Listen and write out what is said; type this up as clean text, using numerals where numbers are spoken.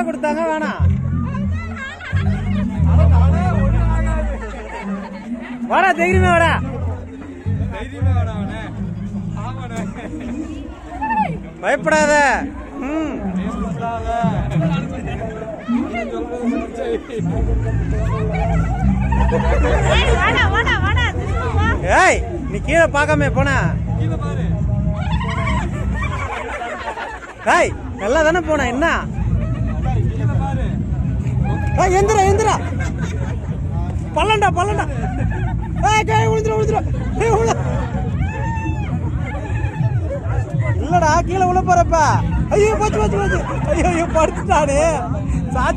கொடுத்தாங்க வேணாம். வாடா தைரியமே வாடா. பயப்படாத. ஏய் நீ கீழே பார்க்காம போன. ஏய் நல்லா தானே போன. என்ன எந்திரா எந்திரா. பல்லண்டா பல்லண்டா. இல்லடா கீழே உள்ள போறப்ப. ஐயோ போச்சு போச்சு போச்சு. ஐயோ படுத்துட்டானே.